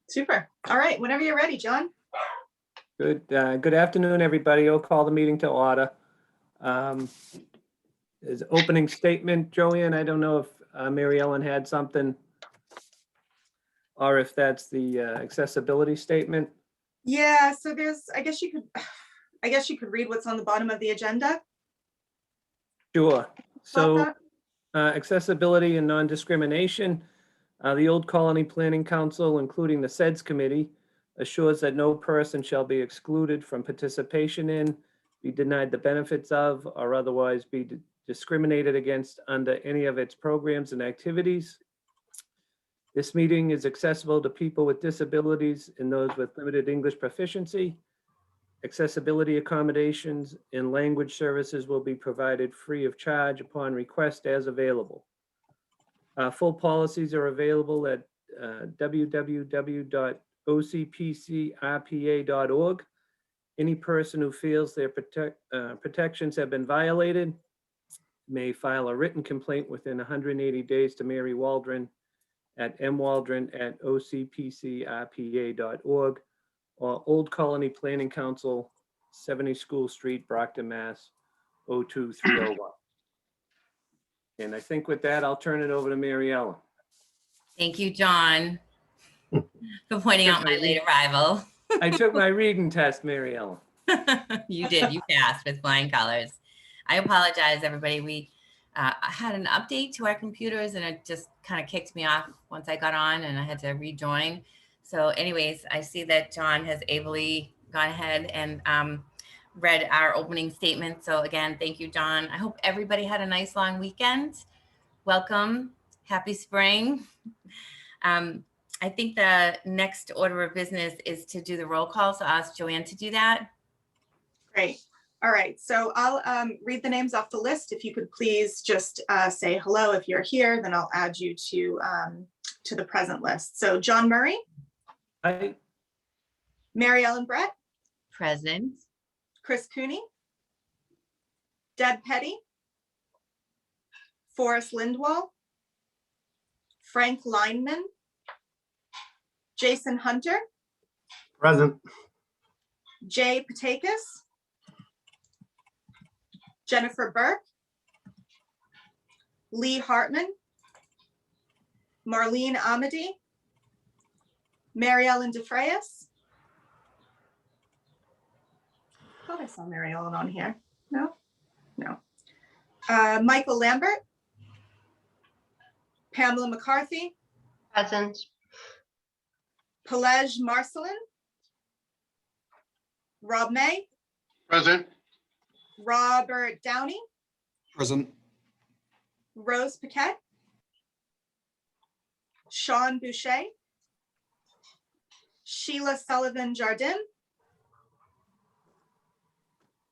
Super. All right, whenever you're ready, John. Good afternoon, everybody. I'll call the meeting to order. Is opening statement, Joanne. I don't know if Mary Ellen had something or if that's the accessibility statement. Yeah, so there's, I guess you could read what's on the bottom of the agenda. Sure. So accessibility and non-discrimination. The Old Colony Planning Council, including the CEDS committee, assures that no person shall be excluded from participation in, be denied the benefits of, or otherwise be discriminated against under any of its programs and activities. This meeting is accessible to people with disabilities and those with limited English proficiency. Accessibility accommodations and language services will be provided free of charge upon request as available. Full policies are available at www.ocpcrpa.org. Any person who feels their protections have been violated may file a written complaint within 180 days to Mary Waldron at mwaldron@ocpcrpa.org or Old Colony Planning Council, 70 School Street, Brockton, Mass. 02301. And I think with that, I'll turn it over to Mary Ellen. Thank you, John, for pointing out my late arrival. I took my reading test, Mary Ellen. You did. You passed with flying colors. I apologize, everybody. We had an update to our computers, and it just kind of kicked me off once I got on, and I had to rejoin. So anyways, I see that John has ably gone ahead and read our opening statement. So again, thank you, John. I hope everybody had a nice long weekend. Welcome. Happy spring. I think the next order of business is to do the roll call. So I'll ask Joanne to do that. Great. All right, so I'll read the names off the list. If you could please just say hello if you're here, then I'll add you to the present list. So John Murray. Hi. Mary Ellen Brett. Present. Chris Cooney. Deb Petty. Forrest Lindwall. Frank Lineman. Jason Hunter. Present. Jay Patakis. Jennifer Burke. Lee Hartman. Marlene Amity. Mary Ellen DeFrayis. I thought I saw Mary Ellen on here. No? No. Michael Lambert. Pamela McCarthy. Present. Pelej Marcelin. Rob May. Present. Robert Downey. Present. Rose Paquette. Sean Boucher. Sheila Sullivan Jardin.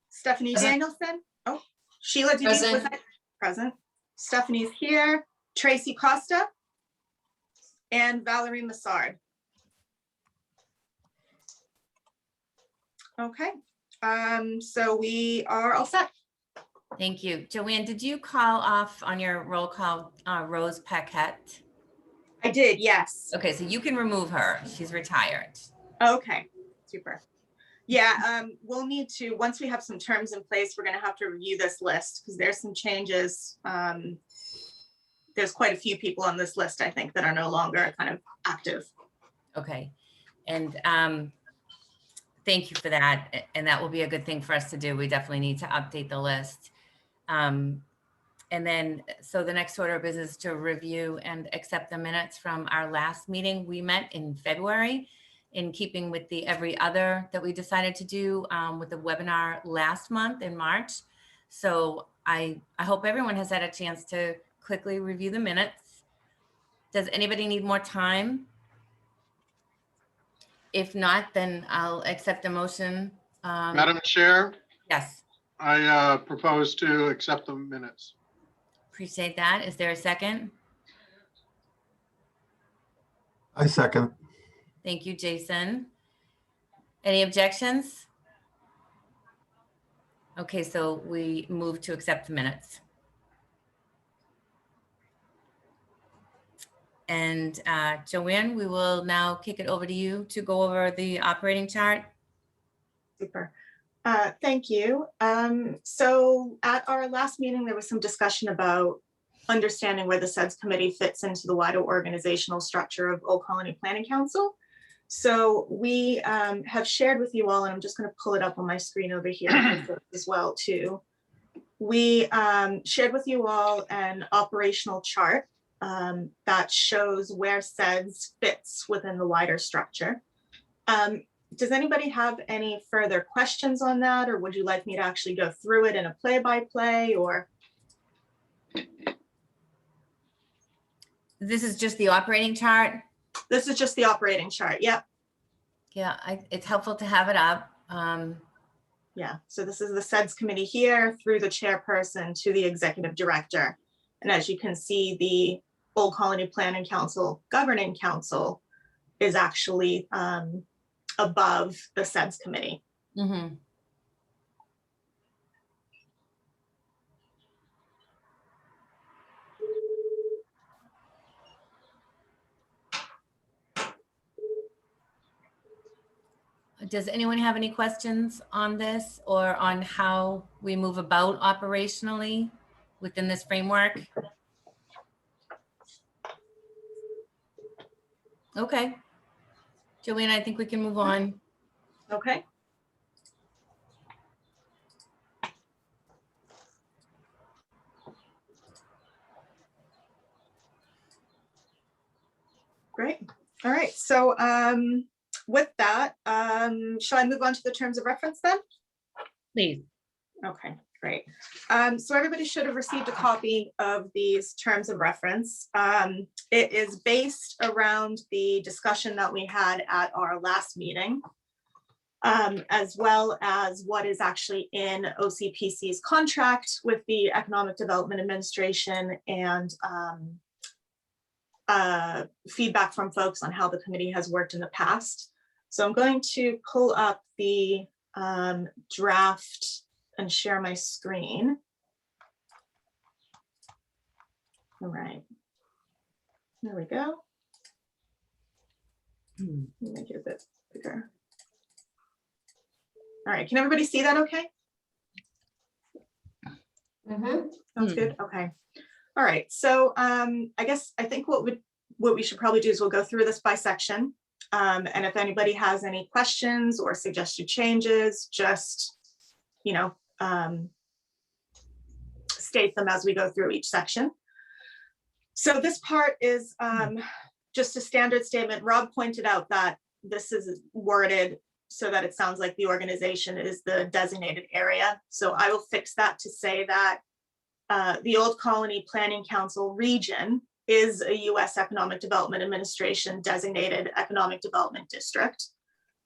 Stephanie Danielson. Oh, Sheila, did you was that present? Stephanie's here. Tracy Costa and Valerie Massard. Okay, so we are all set. Thank you. Joanne, did you call off on your roll call Rose Paquette? I did, yes. Okay, so you can remove her. She's retired. Okay, super. Yeah, we'll need to, once we have some terms in place, we're gonna have to review this list because there's some changes. There's quite a few people on this list, I think, that are no longer kind of active. Okay, and thank you for that. And that will be a good thing for us to do. We definitely need to update the list. And then, so the next order of business is to review and accept the minutes from our last meeting. We met in February in keeping with the every other that we decided to do with the webinar last month in March. So I hope everyone has had a chance to quickly review the minutes. Does anybody need more time? If not, then I'll accept a motion. Madam Chair, Yes, I propose to accept the minutes. appreciate that. Is there a second? I second. Thank you, Jason. Any objections? Okay, so we move to accept the minutes. And Joanne, we will now kick it over to you to go over the operating chart. Super. Thank you. So at our last meeting, there was some discussion about understanding where the CEDS committee fits into the wider organizational structure of Old Colony Planning Council. So we have shared with you all, and I'm just going to pull it up on my screen over here as well too. We shared with you all an operational chart that shows where CEDS fits within the wider structure. Does anybody have any further questions on that, or would you like me to actually go through it in a play-by-play, or? This is just the operating chart. This is just the operating chart. Yep. Yeah, it's helpful to have it up. Yeah, so this is the CEDS committee here through the chairperson to the executive director. And as you can see, the Old Colony Planning Council Governing Council is actually above the CEDS committee. Mm-hmm. Does anyone have any questions on this or on how we move about operationally within this framework? Okay. Joanne, I think we can move on. Okay. Great. All right. So with that, shall I move on to the terms of reference then? Please. Okay, great. So everybody should have received a copy of these terms of reference. It is based around the discussion that we had at our last meeting, as well as what is actually in OCPC's contract with the Economic Development Administration, and feedback from folks on how the committee has worked in the past. So I'm going to pull up the draft and share my screen. All right, there we go. Make it a bit bigger. All right, can everybody see that okay? Mm-hmm. Sounds good, okay. All right, so I think what we should probably do is we'll go through this by section. And if anybody has any questions or suggested changes, just, you know, state them as we go through each section. So this part is just a standard statement. Rob pointed out that this is worded so that it sounds like the organization is the designated area. So I will fix that to say that the Old Colony Planning Council region is a U.S. Economic Development Administration designated economic development district.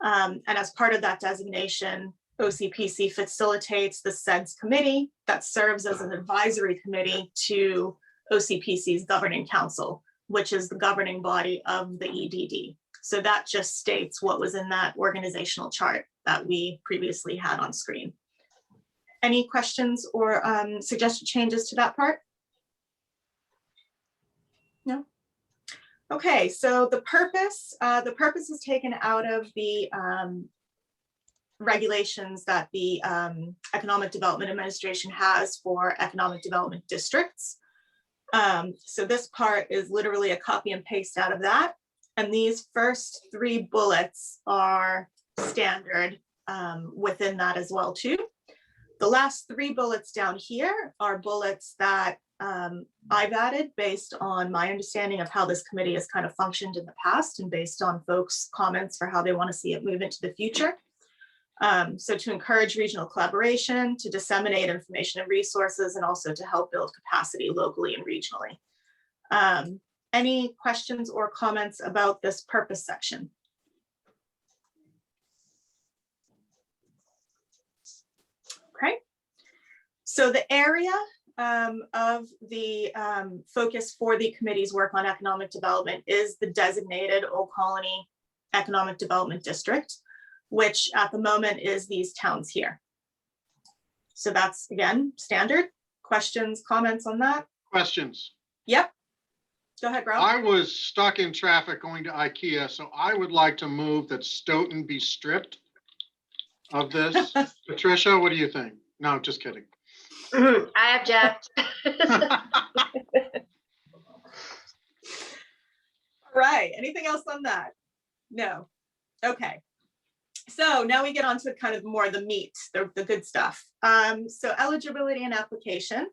And as part of that designation, OCPC facilitates the CEDS committee that serves as an advisory committee to OCPC's governing council, which is the governing body of the EDD. So that just states what was in that organizational chart that we previously had on screen. Any questions or suggested changes to that part? No? Okay, so the purpose is taken out of the regulations that the Economic Development Administration has for economic development districts. So this part is literally a copy and paste out of that. And these first 3 bullets are standard within that as well too. The last 3 bullets down here are bullets that I've added based on my understanding of how this committee has kind of functioned in the past and based on folks' comments for how they want to see it move into the future. So to encourage regional collaboration, to disseminate information and resources, and also to help build capacity locally and regionally. Any questions or comments about this purpose section? Okay, so the area of the focus for the committee's work on economic development is the designated Old Colony Economic Development District, which at the moment is these towns here. So that's, again, standard. Questions, comments on that? Questions? Yep. Go ahead, Rob. I was stuck in traffic going to IKEA, so I would like to move that Stoughton be stripped of this. Patricia, what do you think? No, just kidding. I object. Right. Anything else on that? No. Okay. So now we get on to kind of more the meat, the good stuff. So eligibility and application.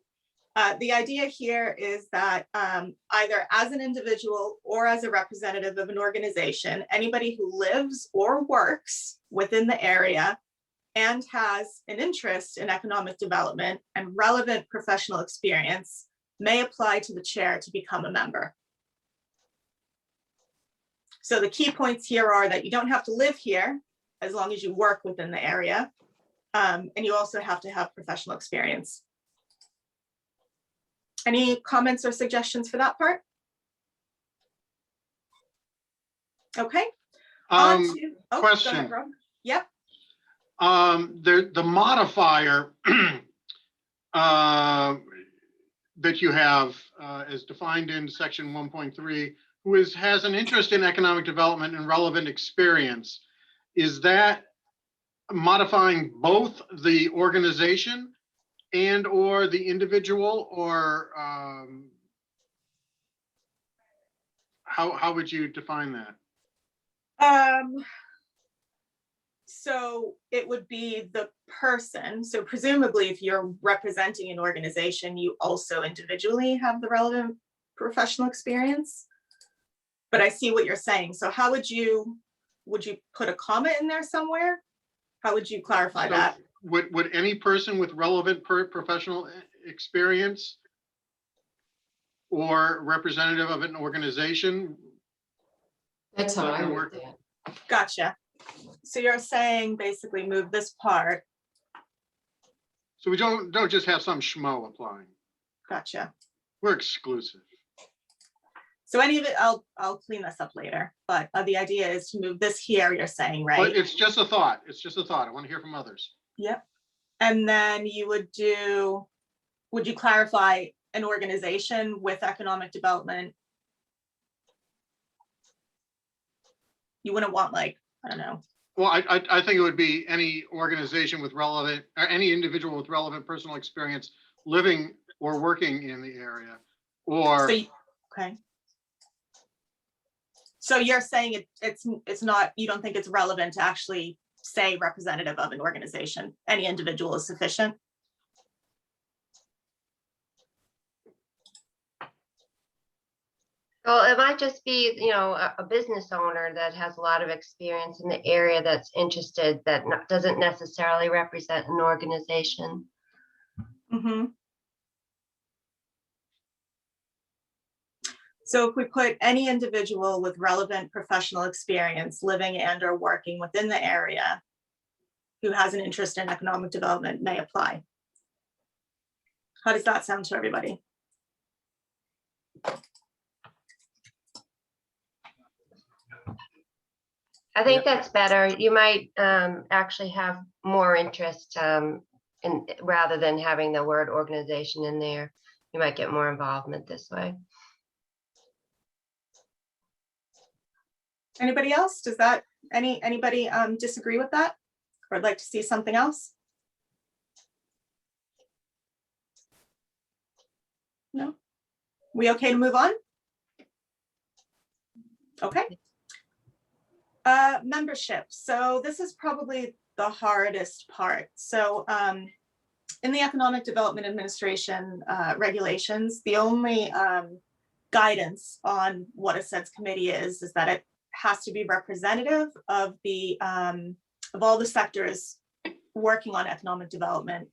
The idea here is that either as an individual or as a representative of an organization, anybody who lives or works within the area and has an interest in economic development and relevant professional experience may apply to the chair to become a member. So the key points here are that you don't have to live here as long as you work within the area. And you also have to have professional experience. Any comments or suggestions for that part? Okay. On to- oh, go ahead, Question. Rob. Yep. The modifier that you have as defined in section 1.3, who has an interest in economic development and relevant experience, is that modifying both the organization and or the individual, or how would you define that? So it would be the person. So presumably if you're representing an organization, you also individually have the relevant professional experience. But I see what you're saying. So how would you put a comma in there somewhere? How would you clarify So that? Would any person with relevant professional experience or representative of an organization? That's how I That'll work work. that. Gotcha. So you're saying basically move this part. So we don't just have some schmo applying. Gotcha. We're exclusive. So any of it, I'll clean this up later, but the idea is to move this here, you're saying, But right? it's just a thought. It's just a thought. I want to hear from others. Yep. And then you would you clarify an organization with economic development? You wouldn't want like, I don't know. Well, I think it would be any organization with relevant, or any individual with relevant personal experience living or working in the area, or Okay. So you're saying it's not, you don't think it's relevant to actually say representative of an organization? Any individual is sufficient? Well, it might just be, a business owner that has a lot of experience in the area that's interested, that doesn't necessarily represent an organization. Mm-hmm. So if we put any individual with relevant professional experience living and or working within the area who has an interest in economic development may apply. How does that sound to everybody? I think that's better. You might actually have more interest rather than having the word organization in there. You might get more involvement this way. Anybody else? Does that, anybody disagree with that? Or would like to see something else? No? We okay to move on? Okay. Membership. So this is probably the hardest part. So in the Economic Development Administration regulations, the only guidance on what a CEDS committee is that it has to be representative of all the sectors working on economic development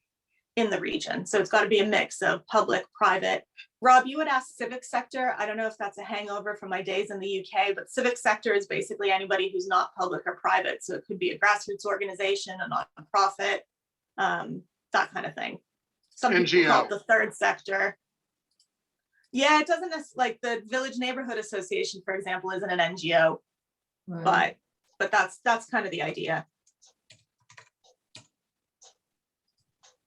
in the region. So it's got to be a mix of public, private. Rob, you would ask civic sector. I don't know if that's a hangover from my days in the UK, but civic sector is basically anybody who's not public or private. So it could be a grassroots organization, a nonprofit, that kind of thing. Some people call it the third sector. Yeah, it doesn't like the Village Neighborhood Association, for example, isn't an NGO, Right. but that's kind of the idea.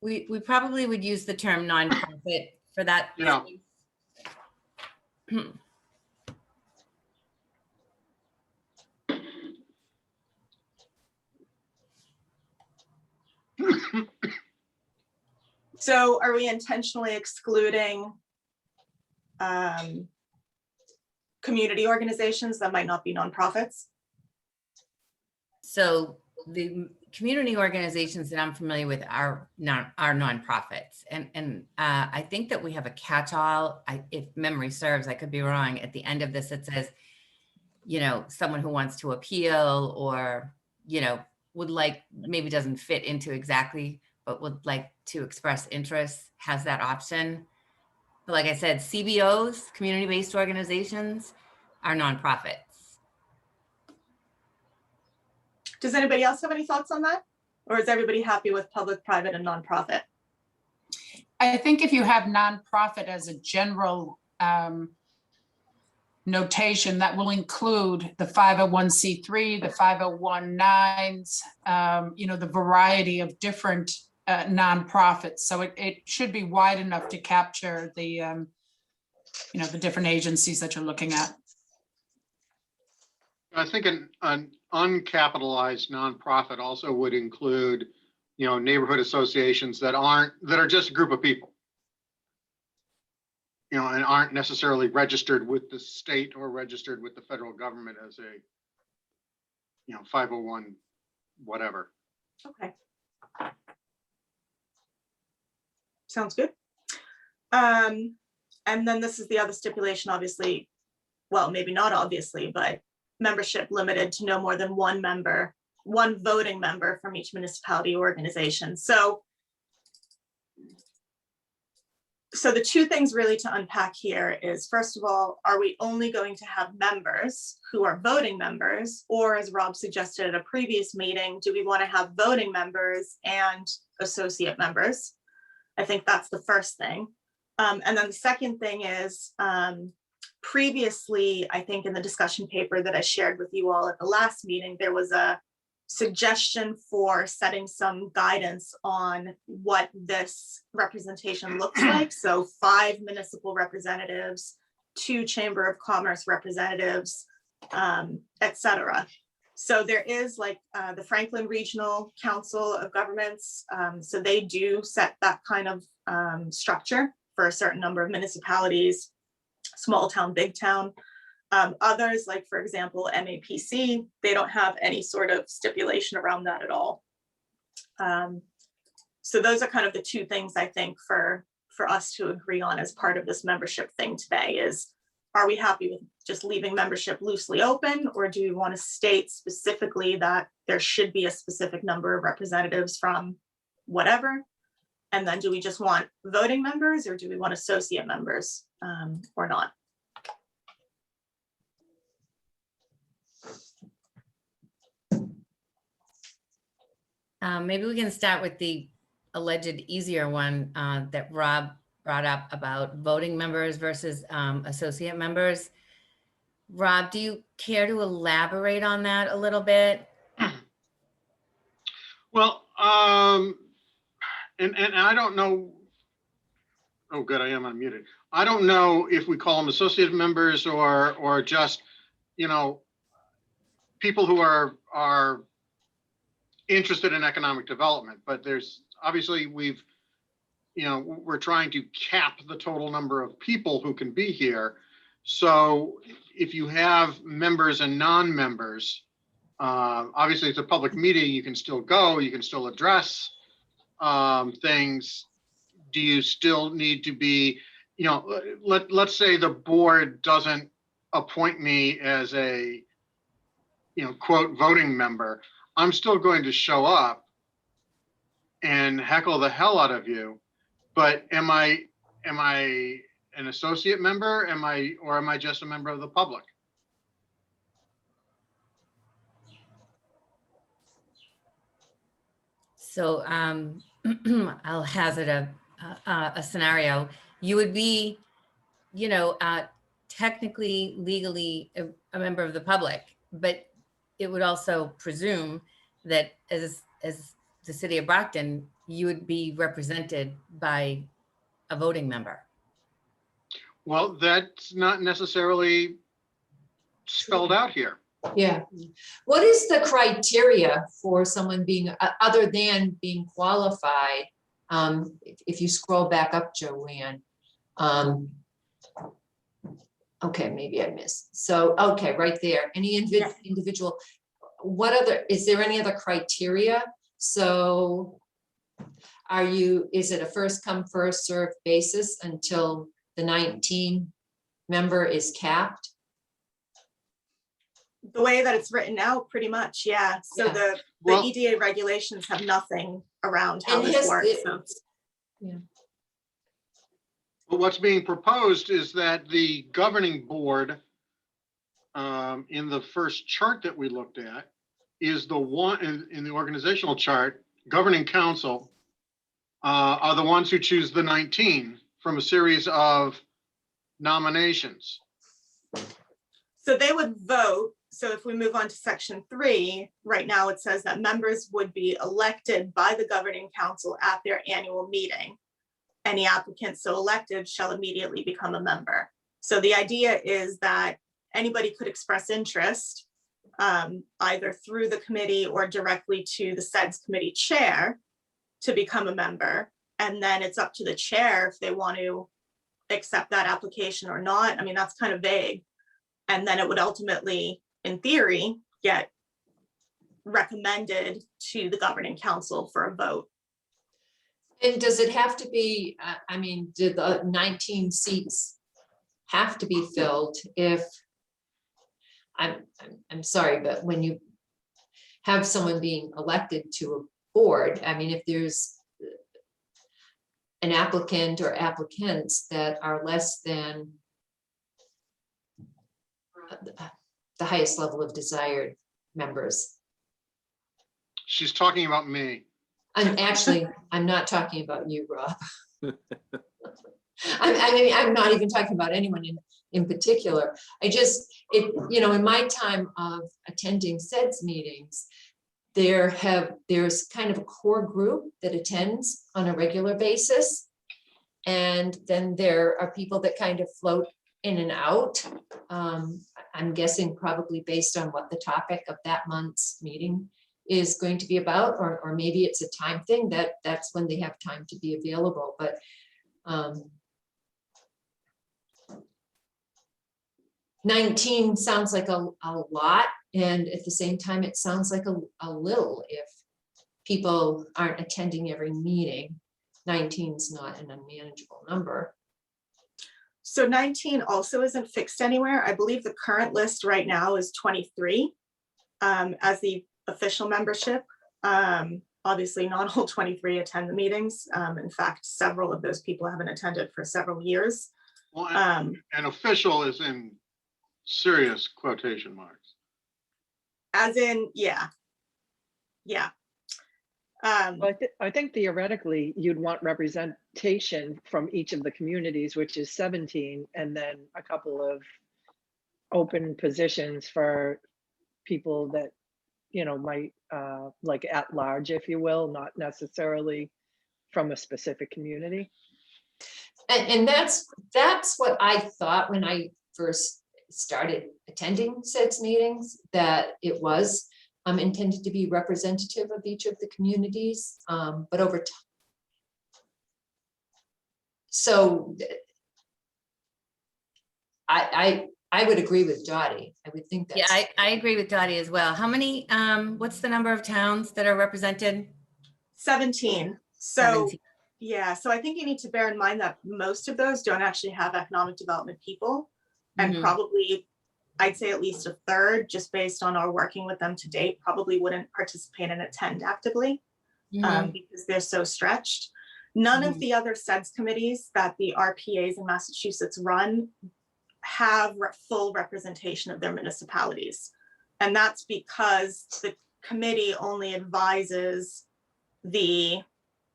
We probably would use the term nonprofit for that. Yeah. So are we intentionally excluding community organizations that might not be nonprofits? So the community organizations that I'm familiar with are nonprofits. And I think that we have a catch-all, if memory serves, I could be wrong, at the end of this, it says, you know, someone who wants to appeal or, you know, would like, maybe doesn't fit into exactly, but would like to express interest, has that option. But like I said, CBOs, community-based organizations, are nonprofits. Does anybody else have any thoughts on that? Or is everybody happy with public, private, and nonprofit? I think if you have nonprofit as a general notation, that will include the 501c3, the 501(c)(9s, you know, the variety of different nonprofits. So it should be wide enough to capture the, you know, the different agencies that you're looking at. I think an uncapitalized nonprofit also would include, you know, neighborhood associations that are just a group of people, you know, and aren't necessarily registered with the state or registered with the federal government as a, you know, 501 whatever. Okay. Sounds good. And then this is the other stipulation, obviously, well, maybe not obviously, but membership limited to no more than one member, one voting member from each municipality or organization. So the two things really to unpack here is, first of all, are we only going to have members who are voting members? Or as Rob suggested at a previous meeting, do we want to have voting members and associate members? I think that's the first thing. And then the second thing is, previously, I think in the discussion paper that I shared with you all at the last meeting, there was a suggestion for setting some guidance on what this representation looks like. So 5 municipal representatives, 2 Chamber of Commerce representatives, et cetera. So there is like the Franklin Regional Council of Governments. So they do set that kind of structure for a certain number of municipalities, small town, big town. Others, like for example, MAPC, they don't have any sort of stipulation around that at all. So those are kind of the two things I think for us to agree on as part of this membership thing today is, are we happy with just leaving membership loosely open, or do we want to state specifically that there should be a specific number of representatives from whatever? And then do we just want voting members, or do we want associate members or not? Maybe we can start with the alleged easier one that Rob brought up about voting members versus associate members. Rob, do you care to elaborate on that a little bit? Well, and I don't know. Oh, good, I am unmuted. I don't know if we call them associate members or just, you know, people who are interested in economic development. But there's obviously we're trying to cap the total number of people who can be here. So if you have members and non-members, obviously it's a public meeting, you can still go, you can still address things. Do you still need to be, you know, let's say the board doesn't appoint me as a, you know, quote, voting member. I'm still going to show up and heckle the hell out of you. But am I an associate member? Am I just a member of the public? So I'll hazard a scenario. You would be, you know, technically, legally a member of the public, but it would also presume that as the city of Brockton, you would be represented by a voting member. Well, that's not necessarily spelled out here. Yeah. What is the criteria for someone being, other than being qualified? If you scroll back up, Joanne. Okay, maybe I missed. So, okay, right there, any individual, what other, is there any other criteria? So is it a first come, first served basis until the 19 member is capped? The way that it's written now, pretty much, yeah. So Yeah. the Well- EDA regulations have nothing around how And this his- works. So But what's being proposed is that the governing board, in the first chart that we looked at, is the one in the organizational chart, governing council are the ones who choose the 19 from a series of nominations. So they would vote. So if we move on to section 3, right now it says that members would be elected by the governing council at their annual meeting. Any applicant so elected shall immediately become a member. So the idea is that anybody could express interest either through the committee or directly to the CEDS committee chair to become a member. And then it's up to the chair if they want to accept that application or not. I mean, that's kind of vague. And then it would ultimately, in theory, get recommended to the governing council for a vote. And does it have to be, I mean, do the 19 seats have to be filled if, I'm sorry, but when you have someone being elected to a board, I mean, if there's an applicant or applicants that are less than the highest level of desired members. She's talking about me. I'm not talking about you, Rob. I'm not even talking about anyone in particular. In my time of attending CEDS meetings, there's kind of a core group that attends on a regular basis. And then there are people that kind of float in and out. I'm guessing probably based on what the topic of that month's meeting is going to be about, or maybe it's a time thing that's when they have time to be available, but 19 sounds like a lot, and at the same time, it sounds like a little if people aren't attending every meeting. 19 is not an unmanageable number. So 19 also isn't fixed anywhere. I believe the current list right now is 23 as the official membership. Obviously, not all 23 attend the meetings. In fact, several of those people haven't attended for several years. Well, and official is in serious quotation marks. As in, yeah. Well, I think theoretically, you'd want representation from each of the communities, which is 17, and then a couple of open positions for people that, might like at large, if you will, not necessarily from a specific community. And that's what I thought when I first started attending CEDS meetings, that it was intended to be representative of each of the communities, but over time. So I would agree with Dottie. I would think that. Yeah, I agree with Dottie as well. How many, what's the number of towns that are represented? 17. So 17. yeah, so I think you need to bear in mind that most of those don't actually have economic development people. And Mhm. probably, I'd say at least a third, just based on our working with them to date, probably wouldn't participate and attend actively because they're so stretched. None of the other CEDS committees that the RPAs in Massachusetts run have full representation of their municipalities. And that's because the committee only advises the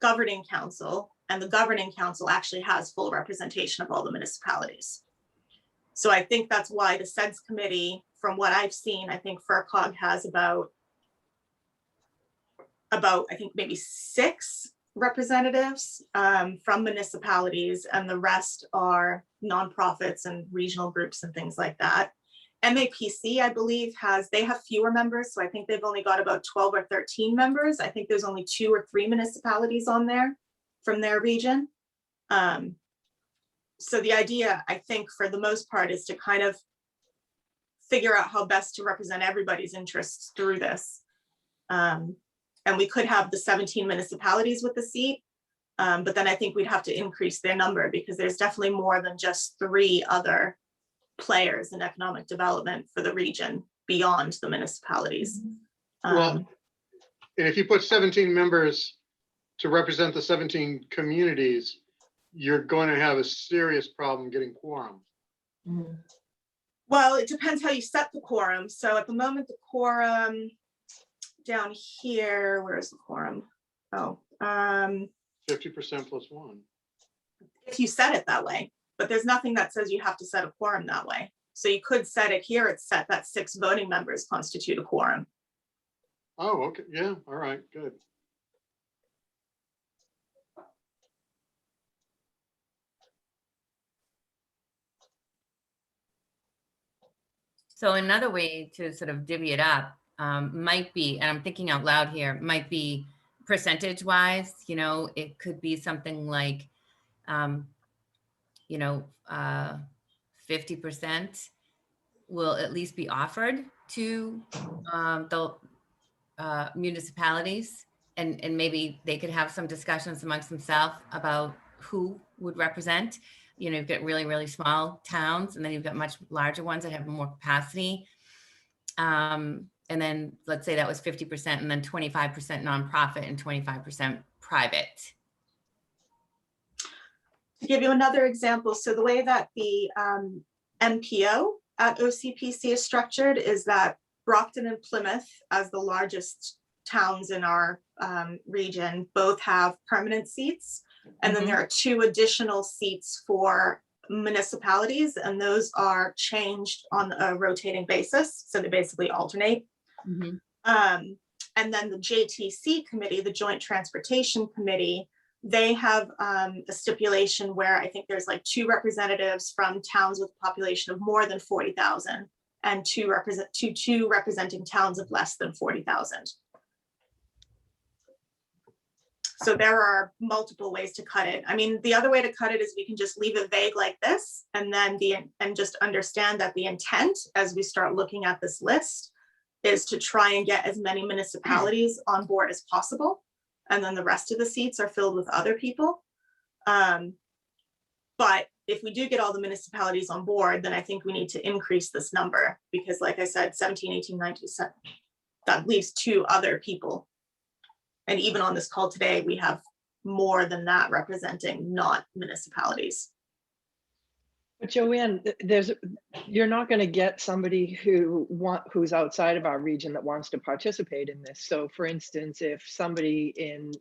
governing council, and the governing council actually has full representation of all the municipalities. So I think that's why the CEDS committee, from what I've seen, I think FERCog has about I think maybe 6 representatives from municipalities, and the rest are nonprofits and regional groups and things like that. MAPC, I believe, they have fewer members, so I think they've only got about 12 or 13 members. I think there's only 2 or 3 municipalities on there from their region. So the idea, I think, for the most part, is to kind of figure out how best to represent everybody's interests through this. And we could have the 17 municipalities with the seat, but then I think we'd have to increase their number because there's definitely more than just 3 other players in economic development for the region beyond the municipalities. Well, and if you put 17 members to represent the 17 communities, you're going to have a serious problem getting quorum. Well, it depends how you set the quorum. So at the moment, the quorum down here, where's the quorum? Oh, 50% plus 1. if you set it that way, but there's nothing that says you have to set a quorum that way. So you could set it here, it's set that 6 voting members constitute a quorum. Oh, okay. Yeah. All right. Good. So another way to sort of divvy it up might be, and I'm thinking out loud here, might be percentage wise, you know, it could be something like, you know, 50% will at least be offered to the municipalities, and maybe they could have some discussions amongst themselves about who would represent. You know, you've got really, really small towns, and then you've got much larger ones that have more capacity. And then let's say that was 50%, and then 25% nonprofit and 25% private. To give you another example, so the way that the MPO at OCPC is structured is that Brockton and Plymouth, as the largest towns in our region, both have permanent seats. And then there are 2 additional seats for municipalities, and those are changed on a rotating basis. So they basically alternate. And then the JTC committee, the Joint Transportation Committee, they have a stipulation where I think there's like 2 representatives from towns with a population of more than 40,000 and 2 representing towns of less than 40,000. So there are multiple ways to cut it. I mean, the other way to cut it is we can just leave it vague like this, and then just understand that the intent as we start looking at this list is to try and get as many municipalities on board as possible. And then the rest of the seats are filled with other people. But if we do get all the municipalities on board, then I think we need to increase this number because like I said, 17, 18, 19, that leaves 2 other people. And even on this call today, we have more than that representing not municipalities. But Joanne, you're not going to get somebody who's outside of our region that wants to participate in this. So for instance, if somebody in,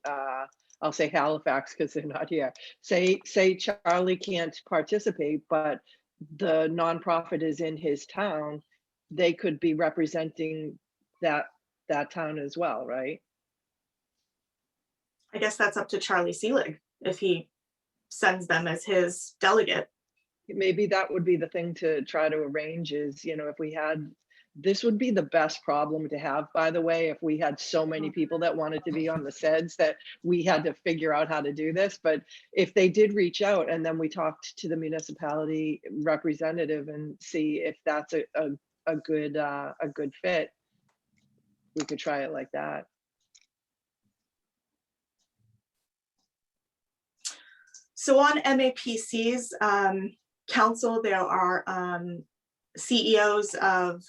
I'll say Halifax because they're not here, say Charlie can't participate, but the nonprofit is in his town, they could be representing that town as well, right? I guess that's up to Charlie Seelig if he sends them as his delegate. Maybe that would be the thing to try to arrange is, you know, if we had, this would be the best problem to have, by the way, if we had so many people that wanted to be on the CEDS that we had to figure out how to do this. But if they did reach out and then we talked to the municipality representative and see if that's a good fit, we could try it like that. So on MAPC's council, there are CEOs of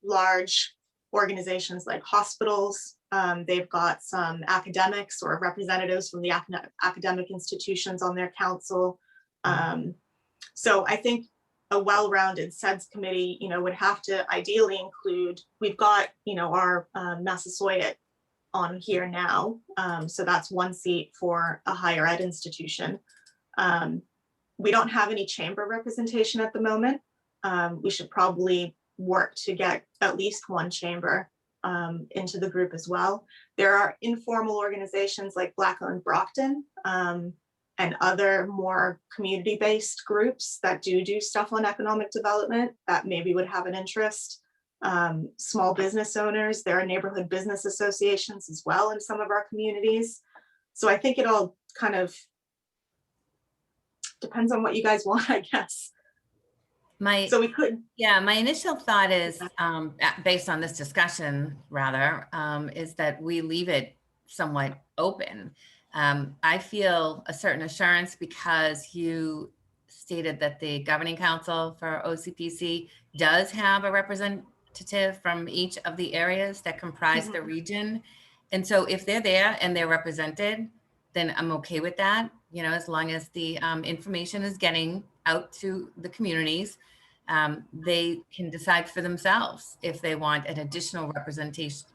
large organizations like hospitals. They've got some academics or representatives from the academic institutions on their council. So I think a well-rounded CEDS committee, you know, would have to ideally include, we've got, you know, our Massasoit on here now. So that's 1 seat for a higher ed institution. We don't have any chamber representation at the moment. We should probably work to get at least 1 chamber into the group as well. There are informal organizations like Black Owned Brockton and other more community-based groups that do stuff on economic development that maybe would have an interest. Small business owners, there are neighborhood business associations as well in some of our communities. So I think it all kind of depends on what you guys want, I guess. So we could. Yeah, my initial thought is, based on this discussion rather, is that we leave it somewhat open. I feel a certain assurance because you stated that the governing council for OCPC does have a representative from each of the areas that comprise the region. And so if they're there and they're represented, then I'm okay with that, you know, as long as the information is getting out to the communities. They can decide for themselves if they want an additional representation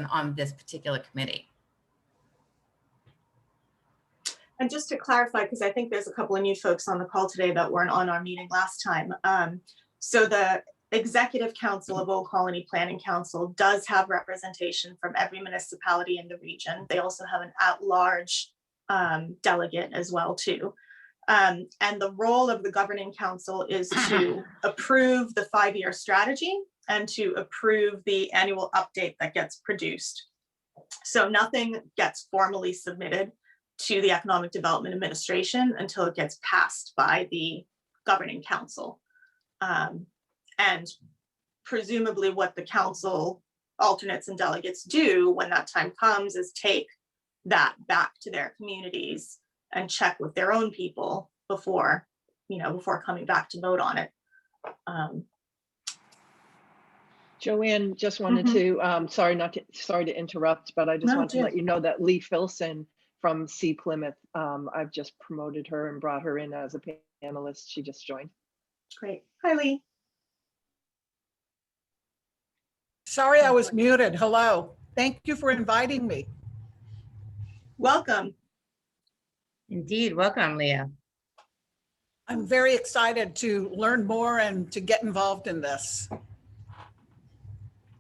on this particular committee. And just to clarify, because I think there's a couple of new folks on the call today that weren't on our meeting last time. So the Executive Council of Old Colony Planning Council does have representation from every municipality in the region. They also have an at-large delegate as well too. And the role of the governing council is to approve the 5-year strategy and to approve the annual update that gets produced. So nothing gets formally submitted to the Economic Development Administration until it gets passed by the governing council. And presumably what the council alternates and delegates do when that time comes is take that back to their communities and check with their own people before, you know, before coming back to vote on it. Joanne, just wanted to, sorry to interrupt, but I just want to let you know that Lee Filson from C Plymouth, I've just promoted her and brought her in as a panelist. She just joined. Great. Hi, Lee. Sorry, I was muted. Hello. Thank you for inviting me. Welcome. Indeed, welcome, Leah. I'm very excited to learn more and to get involved in this.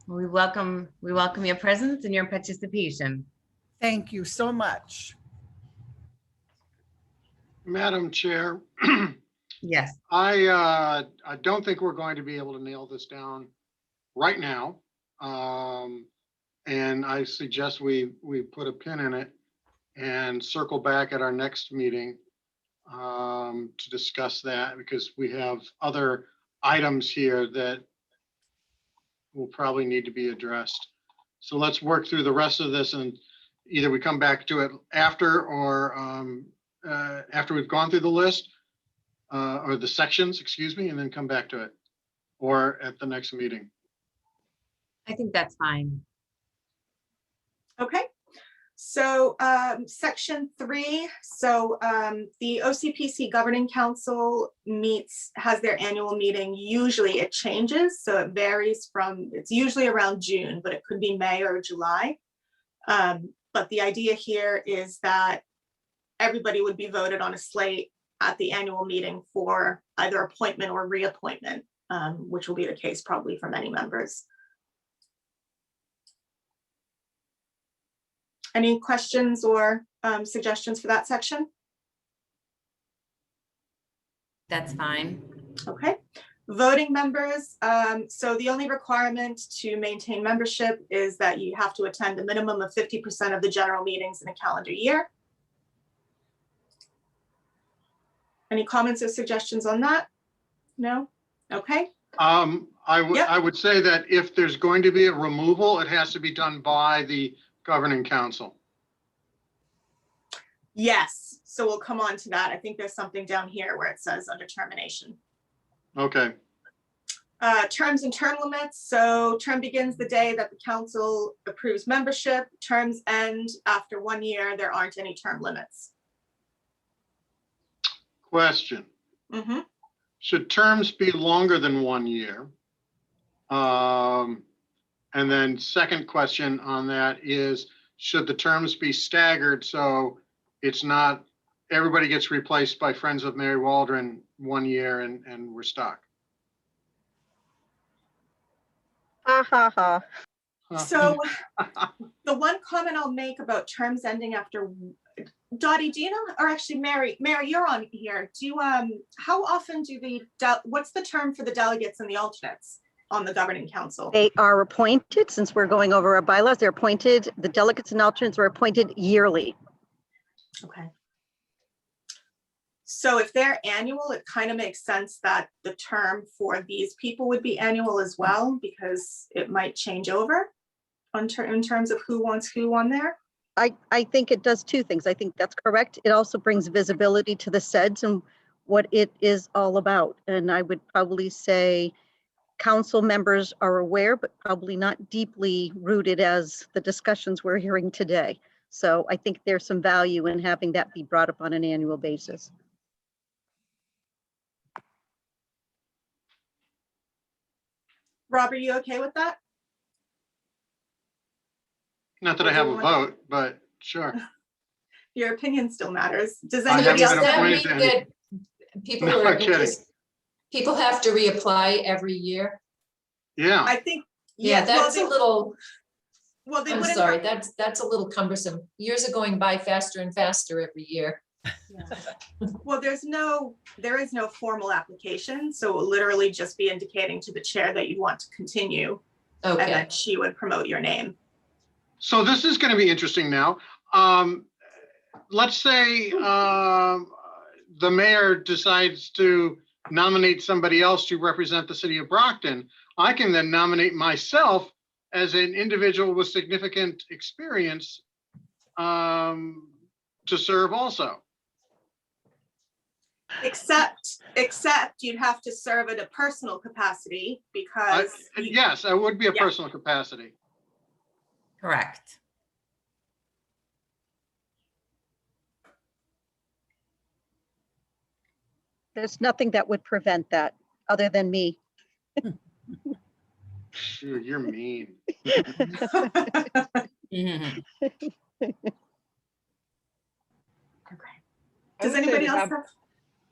We welcome your presence and your participation. Thank you so much. Madam Chair, Yes. I don't think we're going to be able to nail this down right now. And I suggest we put a pin in it and circle back at our next meeting to discuss that, because we have other items here that will probably need to be addressed. So let's work through the rest of this, and either we come back to it after, or after we've gone through the list or the sections, excuse me, and then come back to it, or at the next meeting. I think that's fine. Okay. So section 3, so the OCPC Governing Council has their annual meeting. Usually it changes, so it varies from, it's usually around June, but it could be May or July. But the idea here is that everybody would be voted on a slate at the annual meeting for either appointment or reappointment, which will be the case probably for many members. Any questions or suggestions for that section? That's fine. Okay. Voting members. So the only requirement to maintain membership is that you have to attend a minimum of 50% of the general meetings in a calendar year. Any comments or suggestions on that? No? Okay. I would say that if there's going to be a removal, it has to be done by the governing council. Yes, so we'll come on to that. I think there's something down here where it says under termination. Okay. Terms and term limits. So term begins the day that the council approves membership. Terms end after 1 year. There aren't any term limits. Question. Should terms be longer than 1 year? And then second question on that is, should the terms be staggered so it's not everybody gets replaced by Friends of Mary Waldron 1 year and we're stuck? So the one comment I'll make about terms ending after Dottie, do you know, or actually Mary, you're on here. Do you, how often do what's the term for the delegates and the alternates on the governing council? They are appointed, since we're going over our bylaws, they're appointed, the delegates and alternates are appointed yearly. Okay. So if they're annual, it kind of makes sense that the term for these people would be annual as well, because it might change over in terms of who wants who on there. I think it does two things. I think that's correct. It also brings visibility to the CEDS and what it is all about. And I would probably say council members are aware, but probably not deeply rooted as the discussions we're hearing today. So I think there's some value in having that be brought up on an annual basis. Rob, are you okay with that? Not that I have a vote, but sure. Your opinion still matters. Does I anybody haven't else been have? appointed to any. People No, are, I'm kidding. people have to reapply every year. Yeah, I think, Yeah, that's a little, well, they I'm wouldn't. sorry, that's a little cumbersome. Years are going by faster and faster every year. Well, there is no formal application, so it will literally just be indicating to the chair that you want to continue, and Okay, then she would promote your name. so this is going to be interesting now. Let's say the mayor decides to nominate somebody else to represent the city of Brockton. I can then nominate myself as an individual with significant experience to serve also. Except you'd have to serve at a personal capacity because. Yes, I would be a Yeah. personal capacity. Correct. There's nothing that would prevent that other than me. Shoot, you're mean. Mhm. I Does would say anybody to else have- have?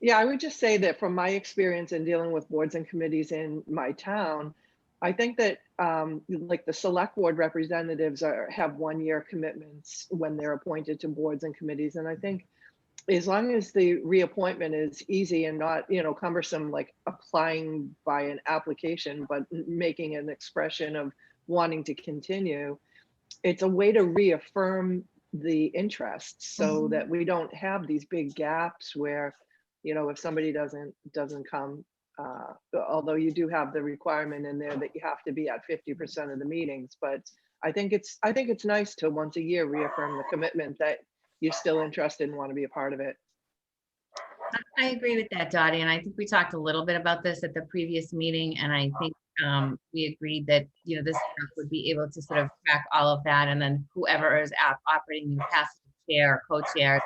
Yeah, I would just say that from my experience in dealing with boards and committees in my town, I think that like the select board representatives have 1-year commitments when they're appointed to boards and committees. And I think as long as the reappointment is easy and not, cumbersome, like applying by an application, but making an expression of wanting to continue, it's a way to reaffirm the interest so that we don't have these big gaps where, if somebody doesn't come, although you do have the requirement in there that you have to be at 50% of the meetings, but I think it's nice to once a year reaffirm the commitment that you're still interested and want to be a part of it. I agree with that, Dottie, and I think we talked a little bit about this at the previous meeting, and I think we agreed that, this staff would be able to sort of track all of that, and then whoever is operating in capacity chair, co-chair,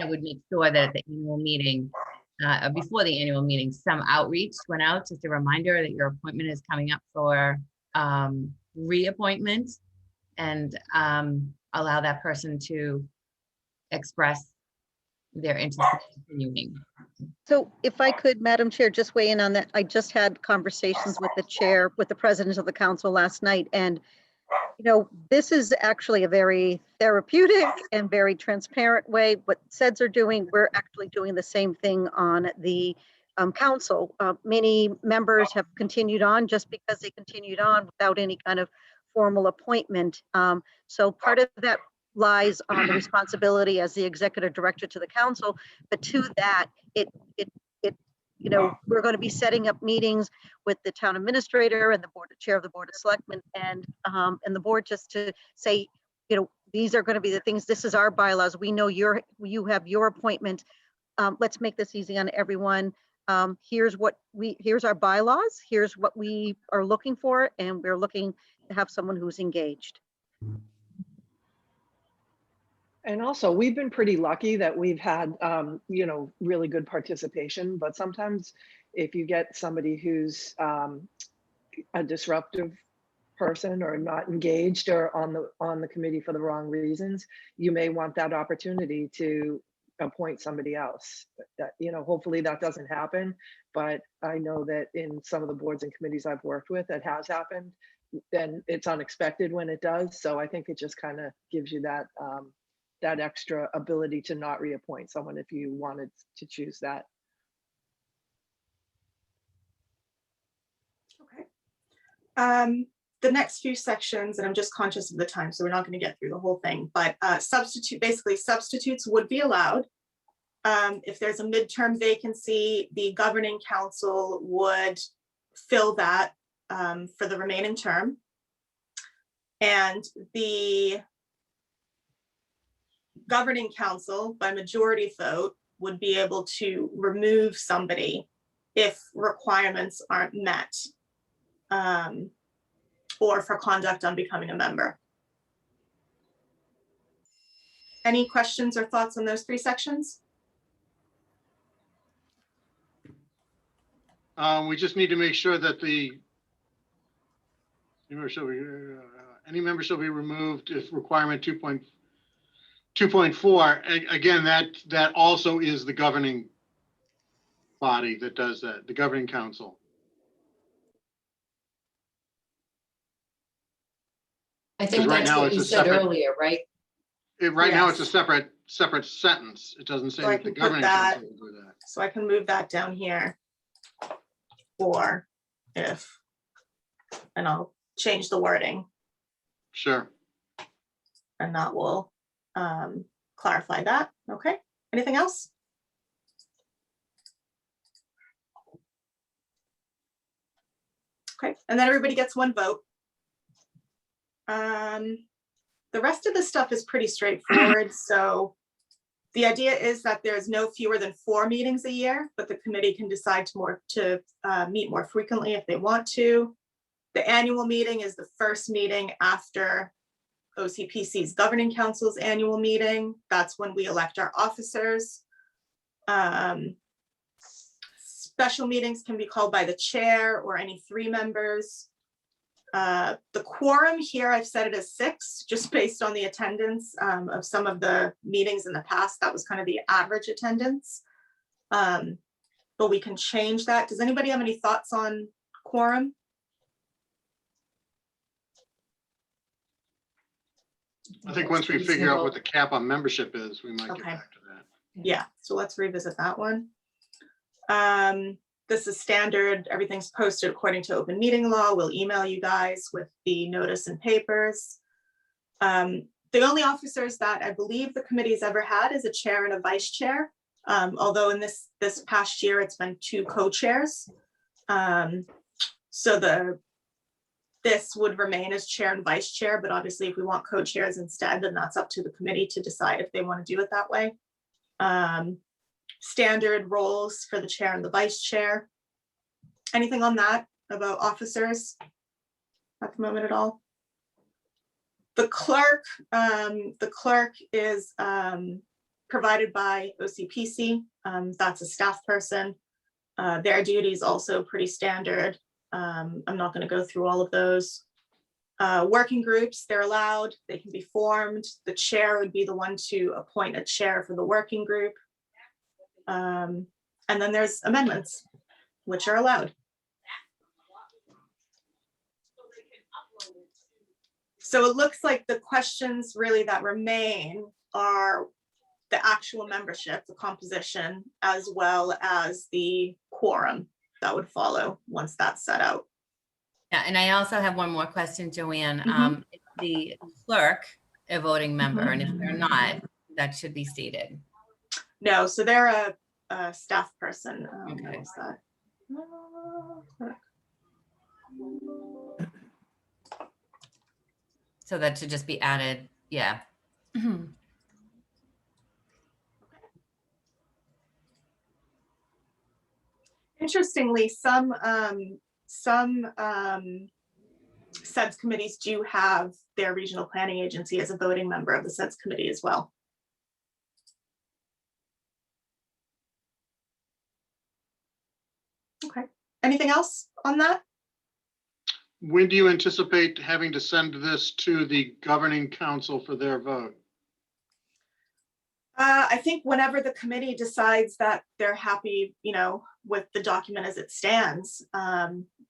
would make sure that at the annual meeting, before the annual meeting, some outreach went out, just a reminder that your appointment is coming up for reappointment, and allow that person to express their interest in continuing. So if I could, Madam Chair, just weigh in on that. I just had conversations with the chair, with the president of the council last night. And, this is actually a very therapeutic and very transparent way. What CEDS are doing, we're actually doing the same thing on the council. Many members have continued on just because they continued on without any kind of formal appointment. So part of that lies on the responsibility as the executive director to the council, but to that, we're going to be setting up meetings with the town administrator and the chair of the board of selectmen and the board, just to say, these are going to be the things. This is our bylaws. We know you have your appointment. Let's make this easy on everyone. Here's our bylaws. Here's what we are looking for, and we're looking to have someone who's engaged. And also, we've been pretty lucky that we've had, really good participation. But sometimes if you get somebody who's a disruptive person or not engaged or on the committee for the wrong reasons, you may want that opportunity to appoint somebody else. That, hopefully that doesn't happen. But I know that in some of the boards and committees I've worked with, it has happened. Then it's unexpected when it does. So I think it just kind of gives you that that extra ability to not reappoint someone if you wanted to choose that. Okay. The next few sections, and I'm just conscious of the time, so we're not going to get through the whole thing, but basically substitutes would be allowed. If there's a midterm vacancy, the governing council would fill that for the remaining term. And the governing council, by majority vote, would be able to remove somebody if requirements aren't met, or for conduct on becoming a member. Any questions or thoughts on those three sections? We just need to make sure that any member shall be removed if requirement 2.4. Again, that also is the governing body that does that, the governing council. I think right that's now what it's you a said separate- earlier, right? Right now, it's a Yes. separate sentence. It doesn't say So I that the can put governing that- council will do that. So I can move that down here. Or if, and I'll change the wording, Sure. and that will clarify that. Okay, anything else? Okay, and then everybody gets one vote. The rest of the stuff is pretty straightforward. So the idea is that there's no fewer than 4 meetings a year, but the committee can decide to meet more frequently if they want to. The annual meeting is the first meeting after OCPC's governing council's annual meeting. That's when we elect our officers. Special meetings can be called by the chair or any 3 members. The quorum here, I've set it as 6, just based on the attendance of some of the meetings in the past. That was kind of the average attendance. But we can change that. Does anybody have any thoughts on quorum? I think once we figure out what the cap on membership is, we might get Okay. back to that. Yeah, so let's revisit that one. This is standard. Everything's posted according to open meeting law. We'll email you guys with the notice and papers. The only officers that I believe the committee has ever had is a chair and a vice chair. Although in this past year, it's been 2 co-chairs. So this would remain as chair and vice chair, but obviously if we want co-chairs instead, then that's up to the committee to decide if they want to do it that way. Standard roles for the chair and the vice chair. Anything on that about officers at the moment at all? The clerk is provided by OCPC. That's a staff person. Their duties also pretty standard. I'm not going to go through all of those. Working groups, they're allowed, they can be formed. The chair would be the one to appoint a chair for the working group. And then there's amendments, which are allowed. So it looks like the questions really that remain are the actual membership, the composition, as well as the quorum that would follow once that's set out. Yeah, and I also have one more question, Joanne. Mhm. Is the clerk a voting member, and if they're not, that should be stated. No, so they're a staff person. What Okay. was that? Clerk. So that should just be added, yeah. Interestingly, some CEDS committees do have their regional planning agency as a voting member of the CEDS committee as well. Okay, anything else on that? When do you anticipate having to send this to the governing council for their vote? I think whenever the committee decides that they're happy, with the document as it stands.